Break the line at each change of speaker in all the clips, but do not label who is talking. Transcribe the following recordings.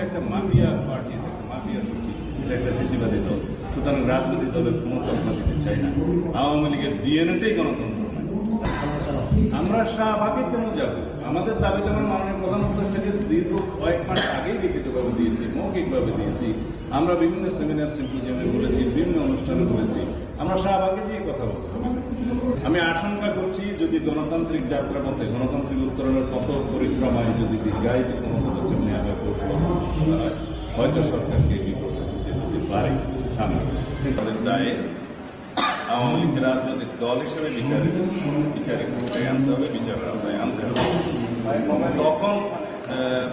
একটা mafia party, একটা mafia শক্তি, এটা একটা ফেসিবাদী দল। সুতরাং রাজনৈতিক দলের কোনো তকমা দিতে চাই না। আওয়ামী লীগের ডিএনএতেই গণতন্ত্র নাই। আমরা শাহবাগে কেন যাব? আমাদের দাবি যেমন মাননীয় প্রধান উপদেষ্টাকে দীর্ঘ কয়েক মাস আগেই লিখিতভাবে দিয়েছি, মৌখিকভাবে দিয়েছি। আমরা বিভিন্ন সেমিনার সিম্পোজিয়ামে বলেছি, বিভিন্ন অনুষ্ঠানে বলেছি। আমরা শাহবাগে যেয়ে কথা বলতে হবে। আমি আশঙ্কা করছি যদি গণতান্ত্রিক যাত্রাপথে, গণতান্ত্রিক উত্তরণের পথ পরিক্রমায় যদি দীর্ঘায়িত কোনো পদক্ষেপ নেওয়া হয়, হয়তো সরকারকে বিপদে দিতে পারে সামনে। তাদের দায়ে আওয়ামী লীগের রাজনৈতিক দল হিসেবে বিচারিক প্রক্রিয়ায় আনতে হবে, বিচারের আওতায় আনতে হবে। তখন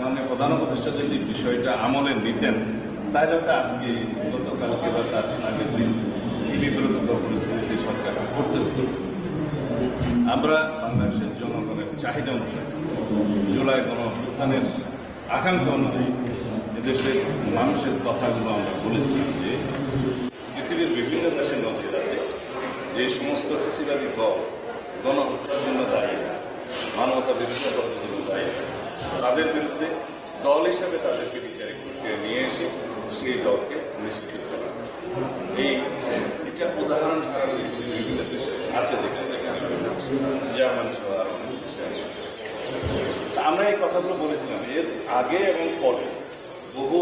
মানে প্রধান উপদেষ্টা যদি বিষয়টা আমলে নিতেন, তাহলে হয়তো আজকে গতকালকে বা তার আগের দিন বিব্রতকর পরিস্থিতিতে সরকারকে করতে হতো। আমরা বাংলাদেশের জনগণের চাহিদা অনুসারে, জুলাই গণঅভ্যুত্থানের আকাঙ্ক্ষা অনুযায়ী এদেশের মানুষের কথাগুলো আমরা বলেছিলাম যে পৃথিবীর বিভিন্ন দেশের নজির আছে যে সমস্ত ফেসিবাদী দল গণহত্যার জন্য দায়ী, মানবতা বিরোধী অপরাধের জন্য দায়ী, তাদের বিরুদ্ধে দল হিসাবে তাদেরকে বিচারিক প্রক্রিয়ায় নিয়ে এসে সেই দলকে নিষিদ্ধ করা। এটা উদাহরণ ছাড়া বিভিন্ন দেশে আছে, যেখানে জার্মানি সহ আরো অনেক দেশে আছে। আমরা এই কথাগুলো বলেছিলাম এর আগে এবং পরে বহু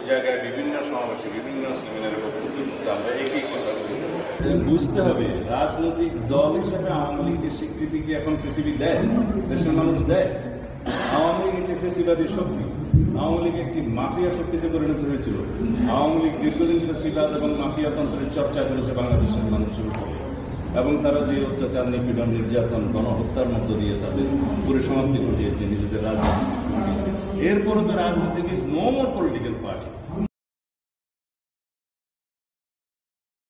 জায়গায়, বিভিন্ন সমাবেশে, বিভিন্ন সেমিনারে বক্তব্যের মধ্যে আমরা একই কথা বলি। বুঝতে হবে রাজনৈতিক দল হিসেবে আওয়ামী লীগের স্বীকৃতি কি এখন পৃথিবী দেয়, দেশের মানুষ দেয়? আওয়ামী লীগ একটি ফেসিবাদী শক্তি, আওয়ামী লীগ একটি মাফিয়া শক্তিতে পরিণত হয়েছিল। আওয়ামী লীগ দীর্ঘদিন ফেসিবাদ এবং মাফিয়া তন্ত্রের চর্চা করেছে বাংলাদেশের মানুষের উপর, এবং তারা যে অত্যাচার, নিপীড়ন, নির্যাতন, গণহত্যার মধ্য দিয়ে তাদের পরিসমাপ্তি ঘটিয়েছে, নিজেদের রাজনীতি ঘটিয়েছে। এরপরও তো রাজনীতি is no more political party.